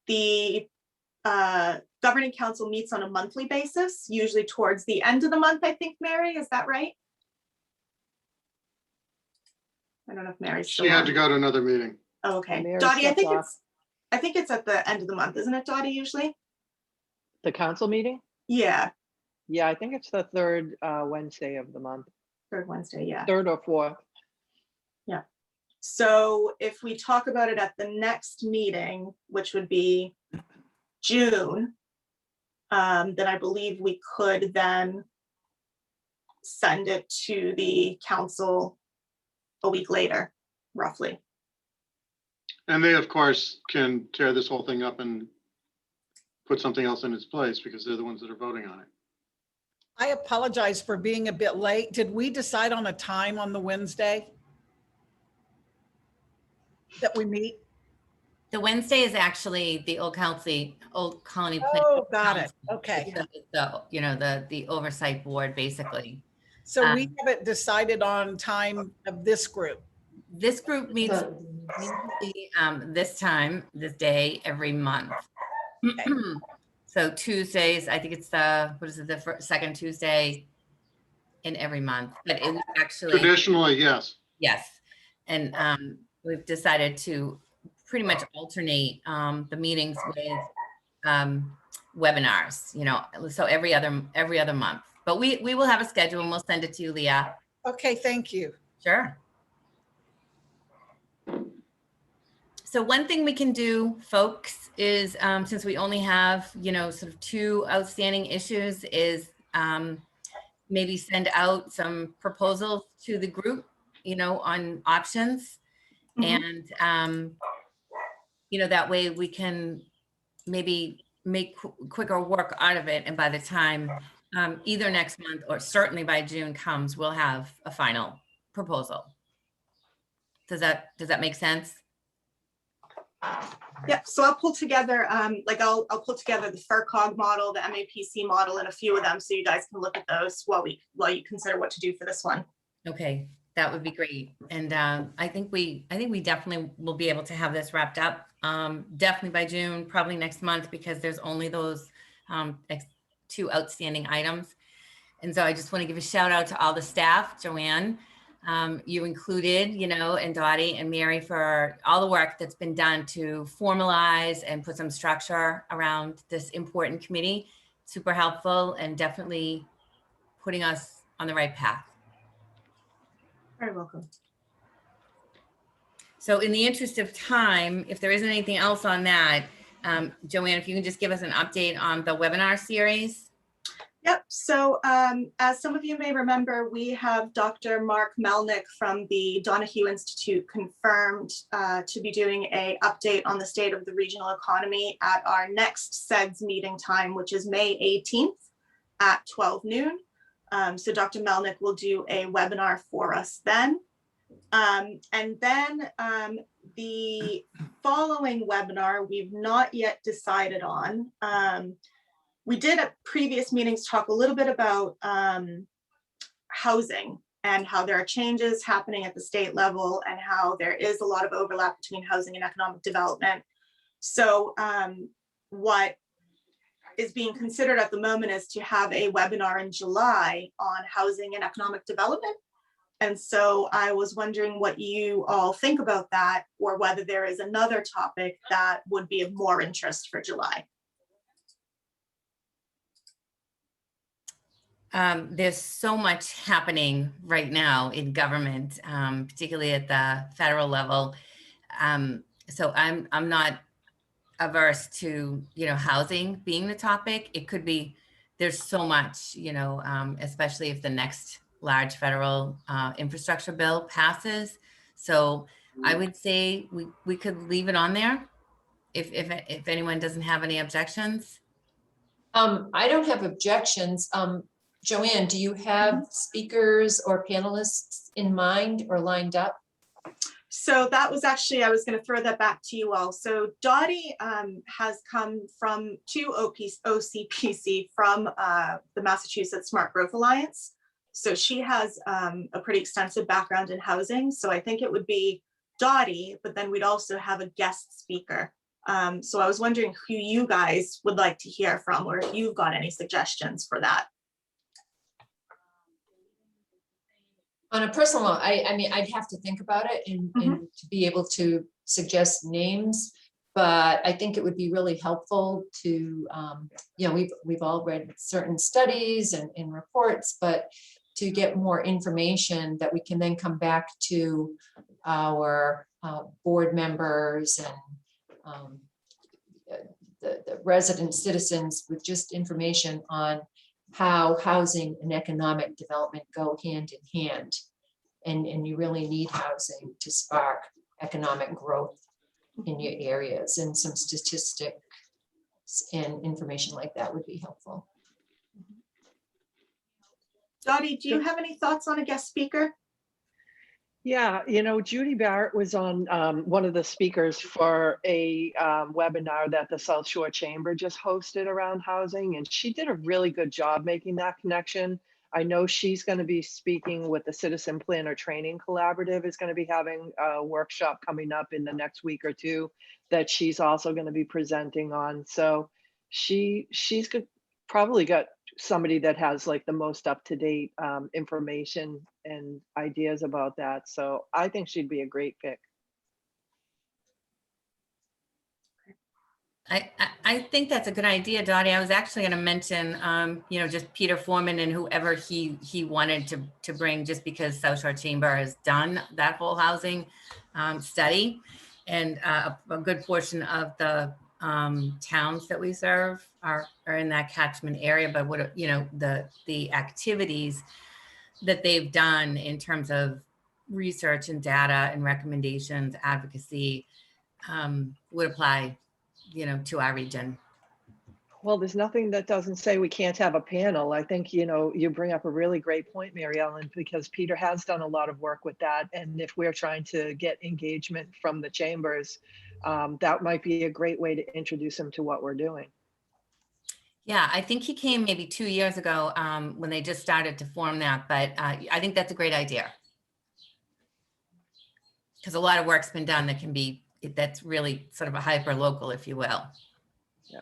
The governing council meets on a monthly basis, usually towards the end of the month, I think, Mary, is that right? I don't know if Mary's She still had on. to go to another meeting. Oh, okay. Mary Dottie, stepped off. I think it's at the end of the month, isn't it, Dottie, usually? The council meeting? Yeah, Yeah, I think it's the third Wednesday of the month, third Wednesday, yeah. third or fourth. So if we talk about it at the next meeting, which would be June, then I believe we could then send it to the council a week later, roughly. And they, of course, can tear this whole thing up and put something else in its place because they're the ones that are voting on it. I apologize for being a bit late. Did we decide on a time on the Wednesday that we meet? The Wednesday is actually the Old Colony Planning. Oh, got it. Council. Okay. Because it's the, you know, the oversight board, basically. So we haven't decided on time of this group. This group meets So- usually, this day, every month. So Tuesdays, I think it's the second Tuesday in every month, but it was actually, Traditionally, yes. yes. And we've decided to pretty much alternate the meetings with webinars, you know, so every other month. But we will have a schedule and we'll send it to you, Leah. Okay, thank you. Sure. So one thing we can do, folks, is since we only have, you know, sort of 2 outstanding issues, is maybe send out some proposals to the group, you know, on options. Mhm. And, you know, that way we can maybe make quicker work out of it. And by the time either next month or certainly by June comes, we'll have a final proposal. Does that make sense? Yeah, so I'll pull together, I'll pull together the FERCog model, the MAPC model, and a few of them, so you guys can look at those while you consider what to do for this one. Okay, that would be great. And I think we definitely will be able to have this wrapped up, definitely by June, probably next month, because there's only those 2 outstanding items. And so I just want to give a shout out to all the staff, Joanne, you included, you know, and Dottie and Mary for all the work that's been done to formalize and put some structure around this important committee. Super helpful and definitely putting us on the right path. Very welcome. So in the interest of time, if there isn't anything else on that, Joanne, if you can just give us an update on the webinar series. Yep, so as some of you may remember, we have Dr. Mark Melnick from the Donahue Institute confirmed to be doing an update on the state of the regional economy at our next CEDS meeting time, which is May 18th at 12 noon. So Dr. Melnick will do a webinar for us then. And then the following webinar, we've not yet decided on. We did at previous meetings talk a little bit about housing and how there are changes happening at the state level and how there is a lot of overlap between housing and economic development. So what is being considered at the moment is to have a webinar in July on housing and economic development. And so I was wondering what you all think about that, or whether there is another topic that would be of more interest for July. There's so much happening right now in government, particularly at the federal level. So I'm not averse to, you know, housing being the topic. It could be, there's so much, you know, especially if the next large federal infrastructure bill passes. So I would say we could leave it on there if anyone doesn't have any objections. I don't have objections. Joanne, do you have speakers or panelists in mind or lined up? So that was actually, I was going to throw that back to you all. So Dottie has come to OCPC from the Massachusetts Smart Growth Alliance. So she has a pretty extensive background in housing. So I think it would be Dottie, but then we'd also have a guest speaker. So I was wondering who you guys would like to hear from, or if you've got any suggestions for that. On a personal note, I mean, I'd have to think about it and to be able to suggest names. But I think it would be really helpful to, you know, we've all read certain studies and reports, but to get more information that we can then come back to our board members and the resident citizens with just information on how housing and economic development go hand in hand. And you really need housing to spark economic growth in your areas, and some statistics and information like that would be helpful. Dottie, do you have any thoughts on a guest speaker? Yeah, you know, Judy Barrett was on one of the speakers for a webinar that the South Shore Chamber just hosted around housing, and she did a really good job making that connection. I know she's going to be speaking with the Citizen Planner Training Collaborative, is going to be having a workshop coming up in the next week or two that she's also going to be presenting on. So she's probably got somebody that has like the most up-to-date information and ideas about that. So I think she'd be a great pick. I think that's a good idea, Dottie. I was actually going to mention, you know, just Peter Foreman and whoever he wanted to bring, just because South Shore Chamber has done that whole housing study, and a good portion of the towns that we serve are in that catchment area. But what, you know, the activities that they've done in terms of research and data and recommendations, advocacy, would apply, you know, to our region. Well, there's nothing that doesn't say we can't have a panel. I think, you know, you bring up a really great point, Mary Ellen, because Peter has done a lot of work with that. And if we're trying to get engagement from the chambers, that might be a great way to introduce him to what we're doing. Yeah, I think he came maybe 2 years ago when they just started to form that, but I think that's a great idea. Because a lot of work's been done that can be, that's really sort of a hyper local, if you will. Yeah.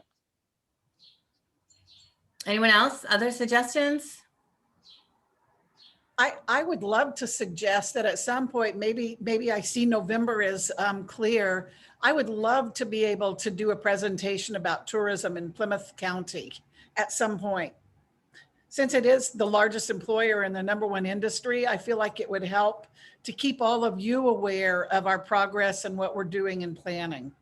Anyone else? Other suggestions? I would love to suggest that at some point, maybe I see November is clear. I would love to be able to do a presentation about tourism in Plymouth County at some point. Since it is the largest employer in the #1 industry, I feel like it would help to keep all of you aware of our progress and what we're doing in planning.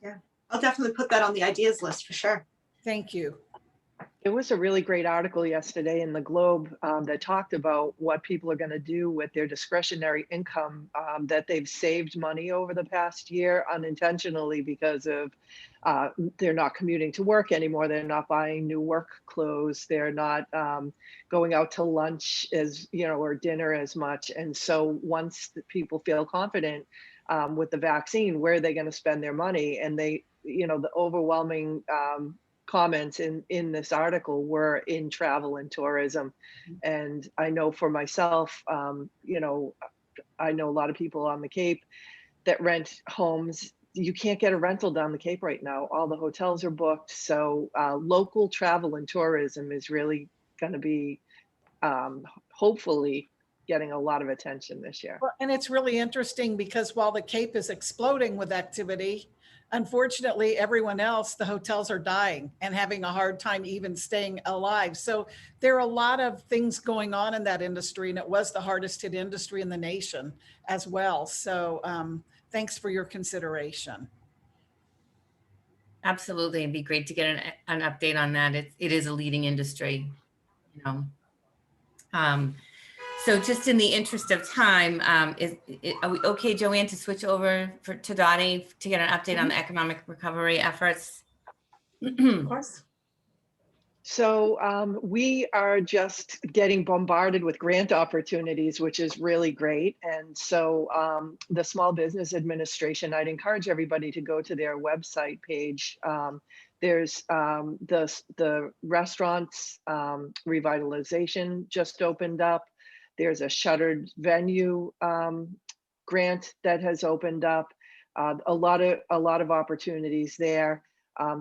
Yeah, I'll definitely put that on the ideas list for sure. Thank you. There was a really great article yesterday in the Globe that talked about what people are going to do with their discretionary income, that they've saved money over the past year unintentionally because of they're not commuting to work anymore. They're not buying new work clothes. They're not going out to lunch as, you know, or dinner as much. And so once the people feel confident with the vaccine, where are they going to spend their money? And they, you know, the overwhelming comments in this article were in travel and tourism. And I know for myself, you know, I know a lot of people on the Cape that rent homes. You can't get a rental down the Cape right now. All the hotels are booked. So local travel and tourism is really going to be hopefully getting a lot of attention this year. Well, and it's really interesting because while the Cape is exploding with activity, unfortunately, everyone else, the hotels are dying and having a hard time even staying alive. So there are a lot of things going on in that industry, and it was the hardest hit industry in the nation as well. So thanks for your consideration. Absolutely. It'd be great to get an update on that. It is a leading industry, you know. So just in the interest of time, are we okay, Joanne, to switch over to Dottie to get an update on the economic recovery efforts? Of course. So we are just getting bombarded with grant opportunities, which is really great. And so the Small Business Administration, I'd encourage everybody to go to their website page. There's the restaurants revitalization just opened up. There's a shuttered venue grant that has opened up. A lot of opportunities there.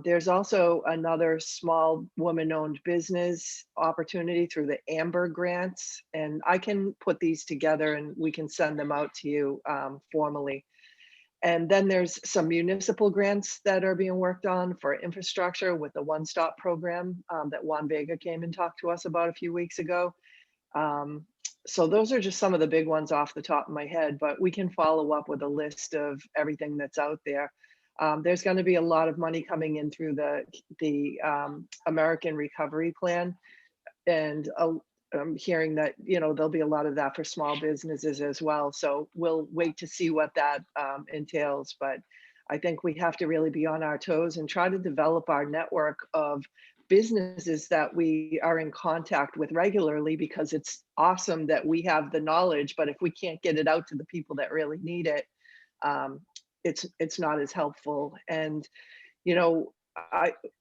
There's also another small woman-owned business opportunity through the Amber grants, and I can put these together and we can send them out to you formally. And then there's some municipal grants that are being worked on for infrastructure with the One Stop program that Juan Vega came and talked to us about a few weeks ago. So those are just some of the big ones off the top of my head, but we can follow up with a list of everything that's out there. There's going to be a lot of money coming in through the American Recovery Plan, and I'm hearing that, you know, there'll be a lot of that for small businesses as well. So we'll wait to see what that entails. But I think we have to really be on our toes and try to develop our network of businesses that we are in contact with regularly, because it's awesome that we have the knowledge, but if we can't get it out to the people that really need it, it's not as helpful. And, you know,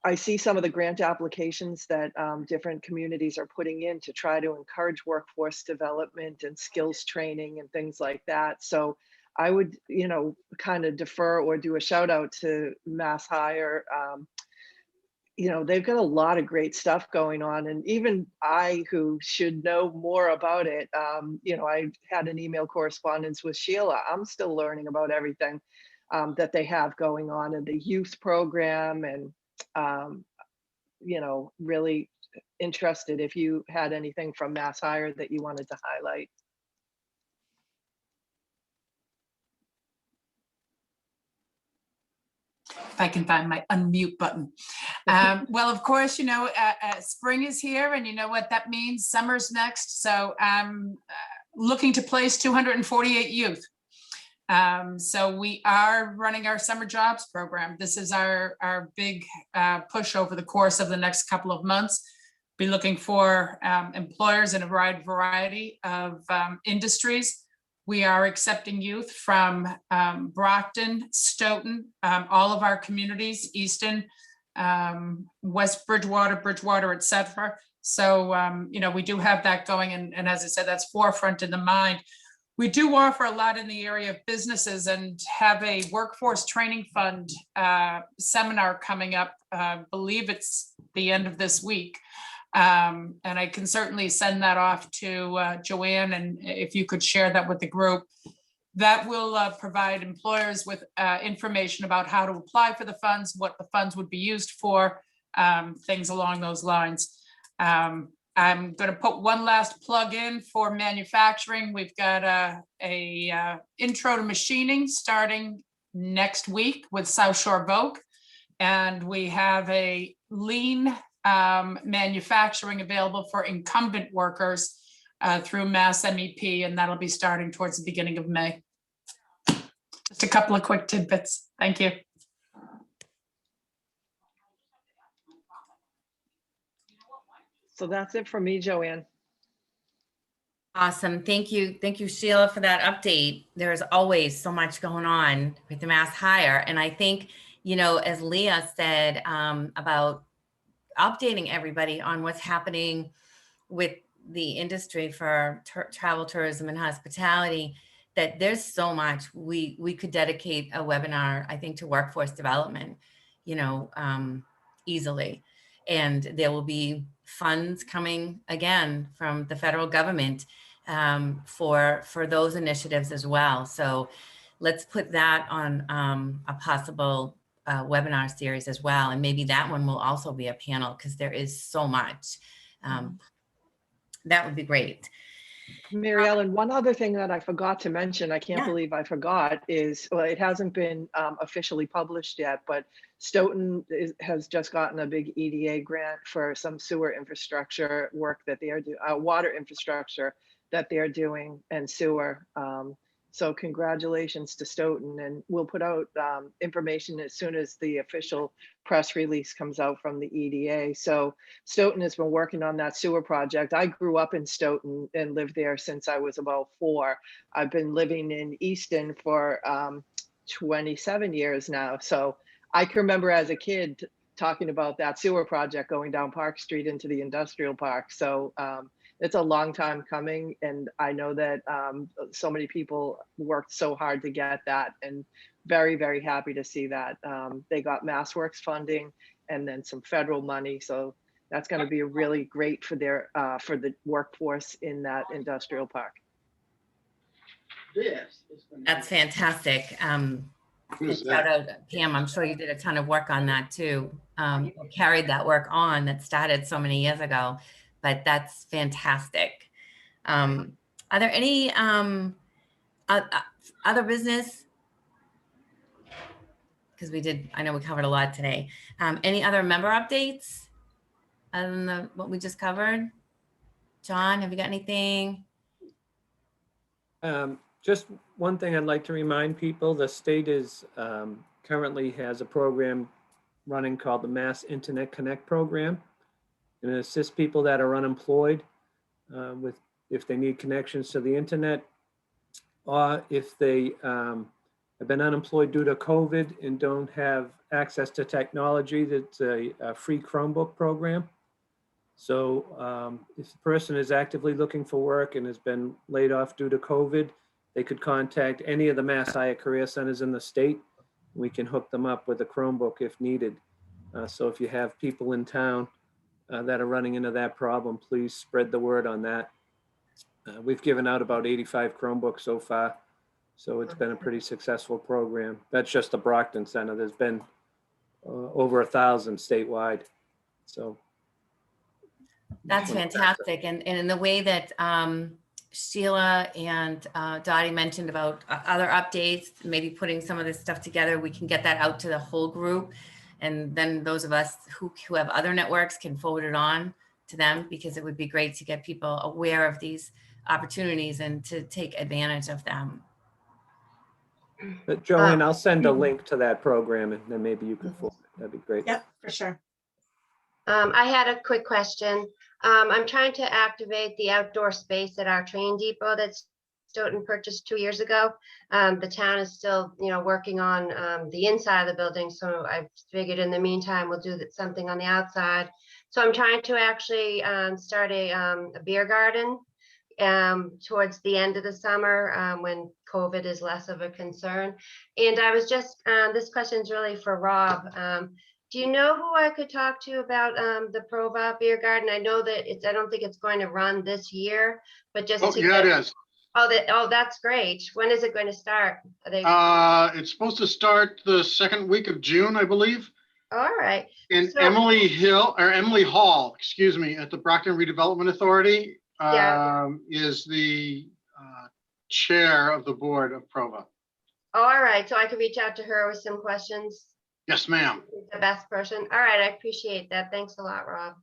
I see some of the grant applications that different communities are putting in to try to encourage workforce development and skills training and things like that. So I would, you know, kind of defer or do a shout out to Mass Hire. You know, they've got a lot of great stuff going on. And even I, who should know more about it, you know, I had an email correspondence with Sheila. I'm still learning about everything that they have going on in the youth program, and, you know, really interested if you had anything from Mass Hire that you wanted to highlight. If I can find my unmute button. Well, of course, you know, spring is here, and you know what that means. Summer's next. So I'm looking to place 248 youth. So we are running our summer jobs program. This is our big push over the course of the next couple of months. Be looking for employers in a wide variety of industries. We are accepting youth from Brockton, Stoughton, all of our communities, Easton, West Bridgewater, et cetera. So, you know, we do have that going. And as I said, that's forefront in the mind. We do offer a lot in the area of businesses and have a workforce training fund seminar coming up. I believe it's the end of this week. And I can certainly send that off to Joanne, and if you could share that with the group. That will provide employers with information about how to apply for the funds, what the funds would be used for, things along those lines. I'm going to put one last plug in for manufacturing. We've got a intro to machining starting next week with South Shore Vogue, and we have a lean manufacturing available for incumbent workers through Mass MEP, and that'll be starting towards the beginning of May. Just a couple of quick tidbits. Thank you. So that's it for me, Joanne. Awesome. Thank you. Thank you, Sheila, for that update. There's always so much going on with the Mass Hire. And I think, you know, as Leah said about updating everybody on what's happening with the industry for travel, tourism, and hospitality, that there's so much. We could dedicate a webinar, I think, to workforce development, you know, easily. And there will be funds coming again from the federal government for those initiatives as well. So let's put that on a possible webinar series as well. And maybe that one will also be a panel, because there is so much. That would be great. Mary Ellen, one other thing that I forgot to mention, I can't Yeah. believe I forgot, is, well, it hasn't been officially published yet, but Stoughton has just gotten a big EDA grant for some sewer infrastructure work that they are doing, water infrastructure that they're doing, and sewer. So congratulations to Stoughton, and we'll put out information as soon as the official press release comes out from the EDA. So Stoughton has been working on that sewer project. I grew up in Stoughton and lived there since I was about 4. I've been living in Easton for 27 years now. So I can remember as a kid talking about that sewer project going down Park Street into the industrial park. So it's a long time coming. And I know that so many people worked so hard to get that, and very, very happy to see that. They got MassWorks funding and then some federal money. So that's going to be really great for for the workforce in that industrial park. That's fantastic. Who's Shout that? out Pam, I'm sure you did a ton of work on that too. You carried that work on that started so many years ago, but that's fantastic. Are there any other business? Because I know we covered a lot today. Any other member updates other than what we just covered? John, have you got anything? Just one thing I'd like to remind people, the state is currently has a program running called the Mass Internet Connect Program. And it assists people that are unemployed with if they need connections to the internet, or if they have been unemployed due to COVID and don't have access to technology. That's a free Chromebook program. So if the person is actively looking for work and has been laid off due to COVID, they could contact any of the Mass Hire Career Centers in the state. We can hook them up with a Chromebook if needed. So if you have people in town that are running into that problem, please spread the word on that. We've given out about 85 Chromebooks so far. So it's been a pretty successful program. That's just the Brockton Center. There's been over 1,000 statewide. So. That's fantastic. And in the way that Sheila and Dottie mentioned about other updates, maybe putting some of this stuff together, we can get that out to the whole group. And then those of us who have other networks can forward it on to them, because it would be great to get people aware of these opportunities and to take advantage of them. But Joanne, I'll send a link to that program and then maybe you can forward it. That'd be great. Yep, for sure. I had a quick question. I'm trying to activate the outdoor space at our train depot that Stoughton purchased 2 years ago. The town is still, working on the inside of the building. So I figured in the meantime, we'll do something on the outside. So I'm trying to actually start a beer garden towards the end of the summer when COVID is less of a concern. And I was just, this question is really for Rob. Do you know who I could talk to about the Prova Beer Garden? I know that I don't think it's going to run this year, but just to Yeah, it is. Oh, that's great. When is it going to start? Are they? It's supposed to start the second week of June, I believe. All right. And So- Emily Hall, excuse me, at the Brockton Redevelopment Authority is the chair of the board of Prova. All right. So I could reach out to her with some questions. Yes, ma'am. The best person. All right. I appreciate that. Thanks a lot, Rob.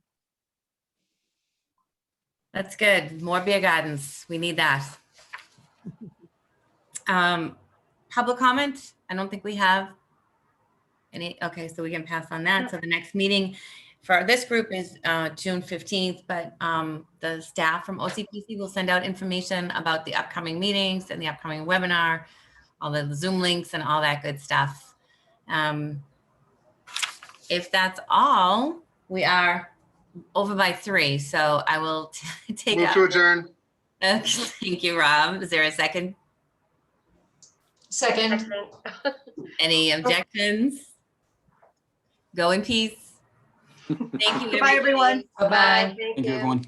That's good. More beer gardens. We need that. Public comment? I don't think we have any. Okay, so we can pass on that. So the next meeting for this group is June 15th, but the staff from OCPC will send out information about the upcoming meetings and the upcoming webinar, all the Zoom links and all that good stuff. If that's all, we are over by 3. So I will take Move to adjourn. Thank you, Rob. Is there a second? Second. Any objections? Go in peace. Thank you. Bye, everyone. Bye-bye. Thank Thank you, everyone.